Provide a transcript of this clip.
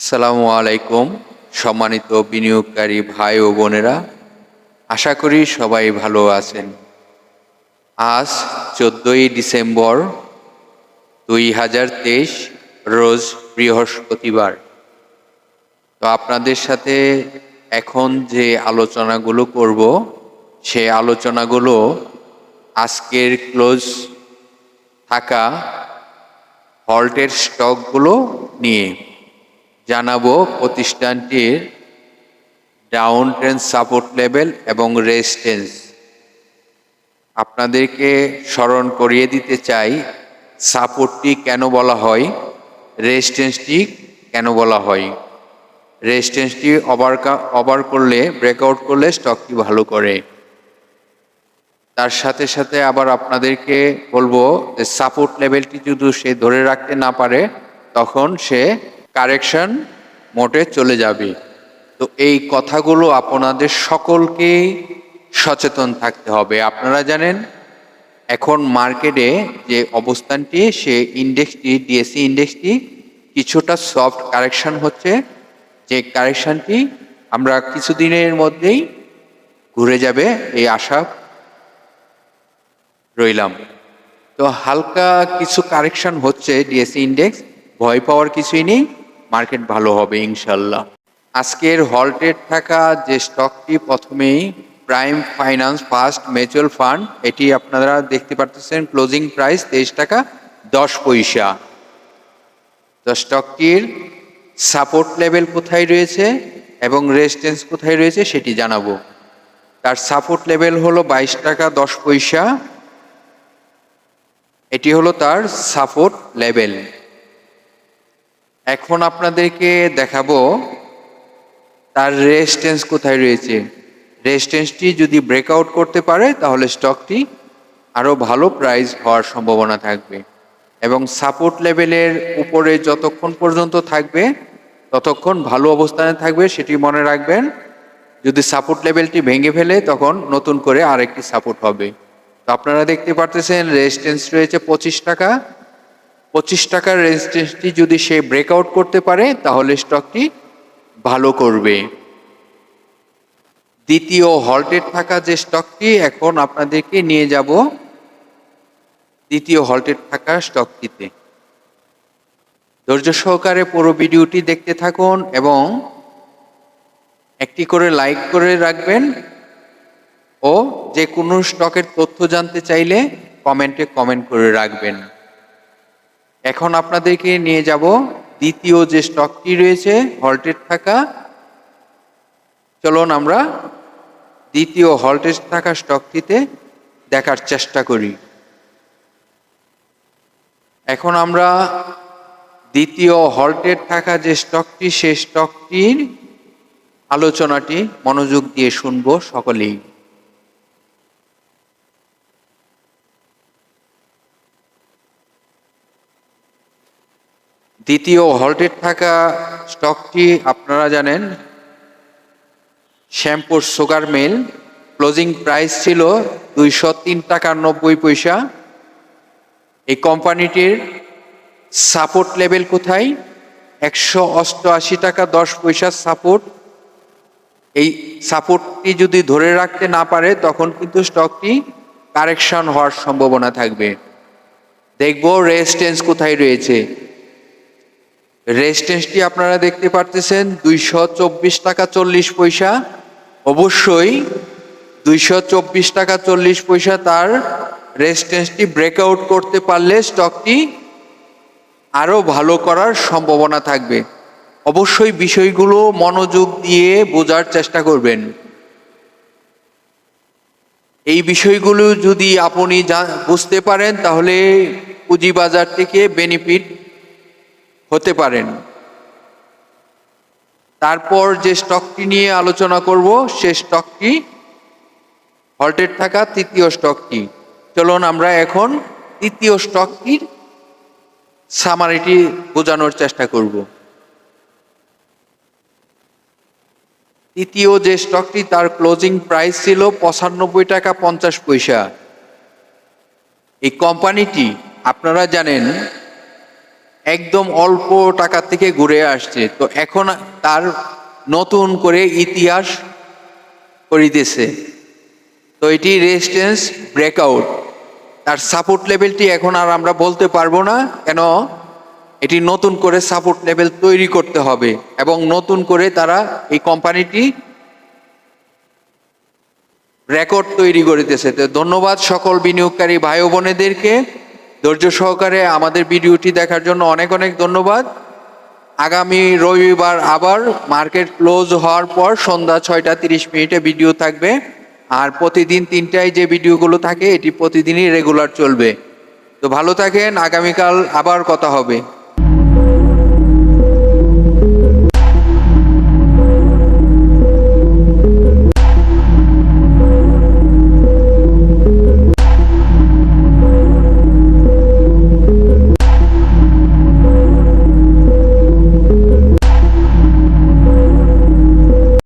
আসসালামু আলাইকুম সম্মানিত বিনিয়োগকারী ভাই ও বোনেরা, আশা করি সবাই ভালো আছেন। আজ 14ই ডিসেম্বর 2023 রোজ বৃহস্পতিবার। তো আপনাদের সাথে এখন যে আলোচনাগুলো করব সেই আলোচনাগুলো আজকের ক্লোজ থাকা হল্টের স্টকগুলো নিয়ে জানাবো। প্রতিষ্ঠানটির ডাউন ট্রেন্ড সাপোর্ট লেভেল এবং রেজিস্ট্যান্স আপনাদেরকে স্মরণ করিয়ে দিতে চাই। সাপোর্টটি কেন বলা হয়, রেজিস্ট্যান্সটি কেন বলা হয়। রেজিস্ট্যান্সটি ওভার করলে, ব্রেকআউট করলে স্টকটি ভালো করে। তার সাথে সাথে আবার আপনাদেরকে বলবো যে সাপোর্ট লেভেলটি যদি সে ধরে রাখতে না পারে তখন সে কারেকশন মোডে চলে যাবে। তো এই কথাগুলো আপনাদের সকলকেই সচেতন থাকতে হবে। আপনারা জানেন এখন মার্কেটে যে অবস্থানটি, সে ইন্ডেক্সটি, ডিএসই ইন্ডেক্সটি কিছুটা সফট কারেকশন হচ্ছে, যে কারেকশনটি আমরা কিছুদিনের মধ্যেই ঘুরে যাবে এই আশা রইলাম। তো হালকা কিছু কারেকশন হচ্ছে ডিএসই ইন্ডেক্স, ভয় পাওয়ার কিছুই নেই, মার্কেট ভালো হবে ইনশাল্লাহ। আজকের হল্টেড থাকা যে স্টকটি, প্রথমেই prime finance first mutual fund, এটি আপনারা দেখতে পাচ্ছেন ক্লোজিং প্রাইস 23 টাকা 10 পয়সা। তো স্টকটির সাপোর্ট লেভেল কোথায় রয়েছে এবং রেজিস্ট্যান্স কোথায় রয়েছে সেটি জানাবো। তার সাপোর্ট লেভেল হলো 22 টাকা 10 পয়সা, এটি হলো তার সাপোর্ট লেভেল। এখন আপনাদেরকে দেখাবো তার রেজিস্ট্যান্স কোথায় রয়েছে। রেজিস্ট্যান্সটি যদি ব্রেকআউট করতে পারে তাহলে স্টকটি আরও ভালো প্রাইস হওয়ার সম্ভাবনা থাকবে, এবং সাপোর্ট লেভেলের উপরে যতক্ষণ পর্যন্ত থাকবে ততক্ষণ ভালো অবস্থানে থাকবে, সেটি মনে রাখবেন। যদি সাপোর্ট লেভেলটি ভেঙে ফেলে তখন নতুন করে আরেকটি সাপোর্ট হবে। তো আপনারা দেখতে পারতেছেন রেজিস্ট্যান্স রয়েছে 25 টাকা। 25 টাকার রেজিস্ট্যান্সটি যদি সে ব্রেকআউট করতে পারে তাহলে স্টকটি ভালো করবে। দ্বিতীয় হল্টেড থাকা যে স্টকটি, এখন আপনাদেরকে নিয়ে যাব দ্বিতীয় হল্টেড থাকা স্টকটিতে। ধৈর্য সহকারে পুরো ভিডিওটি দেখতে থাকুন এবং একটি করে লাইক করে রাখবেন, ও যে কোনো স্টকের তথ্য জানতে চাইলে কমেন্টে কমেন্ট করে রাখবেন। এখন আপনাদেরকে নিয়ে যাব দ্বিতীয় যে স্টকটি রয়েছে হল্টেড থাকা। চলুন আমরা দ্বিতীয় হল্টেড থাকা স্টকটিতে দেখার চেষ্টা করি। এখন আমরা দ্বিতীয় হল্টেড থাকা যে স্টকটি, সেই স্টকটির আলোচনাটি মনোযোগ দিয়ে শুনবো সকলেই। দ্বিতীয় হল্টেড থাকা স্টকটি আপনারা জানেন Shyampur sugar mill. Closing price ছিল 203 টাকা 90 পয়সা। এই কোম্পানিটির সাপোর্ট লেভেল কোথায়? 188 টাকা 10 পয়সার সাপোর্ট। এই সাপোর্টটি যদি ধরে রাখতে না পারে তখন কিন্তু স্টকটি কারেকশন হওয়ার সম্ভাবনা থাকবে। দেখব রেজিস্ট্যান্স কোথায় রয়েছে। রেজিস্ট্যান্সটি আপনারা দেখতে পারতেছেন 224 টাকা 40 পয়সা। অবশ্যই 224 টাকা 40 পয়সা তার রেজিস্ট্যান্সটি ব্রেকআউট করতে পারলে স্টকটি আরও ভালো করার সম্ভাবনা থাকবে। অবশ্যই বিষয়গুলো মনোযোগ দিয়ে বোঝার চেষ্টা করবেন। এই বিষয়গুলো যদি আপনি বুঝতে পারেন তাহলে পুঁজিবাজার থেকে বেনিফিট হতে পারেন। তারপর যে স্টকটি নিয়ে আলোচনা করব সে স্টকটি হল্টেড থাকা তৃতীয় স্টকটি। চলুন আমরা এখন তৃতীয় স্টকটির সামারিটি বোঝানোর চেষ্টা করব। তৃতীয় যে স্টকটি, তার ক্লোজিং প্রাইস ছিল 95 টাকা 50 পয়সা। এই কোম্পানিটি আপনারা জানেন একদম অল্প টাকা থেকে ঘুরে আসছে, তো এখন তার নতুন করে ইতিহাস করিতেছে। তো এটি রেজিস্ট্যান্স ব্রেকআউট। তার সাপোর্ট লেভেলটি এখন আর আমরা বলতে পারবো না, কেন এটি নতুন করে সাপোর্ট লেভেল তৈরি করতে হবে এবং নতুন করে তারা এই কোম্পানিটি রেকর্ড তৈরি করিতেছে। তো ধন্যবাদ সকল বিনিয়োগকারী ভাই ও বোনেদেরকে ধৈর্য সহকারে আমাদের ভিডিওটি দেখার জন্য অনেক অনেক ধন্যবাদ। আগামী রবিবার আবার মার্কেট ক্লোজ হওয়ার পর সন্ধ্যা 6:30 ভিডিও থাকবে, আর প্রতিদিন 3টায় যে ভিডিওগুলো থাকে এটি প্রতিদিনই রেগুলার চলবে। তো ভালো থাকেন, আগামীকাল আবার কথা হবে।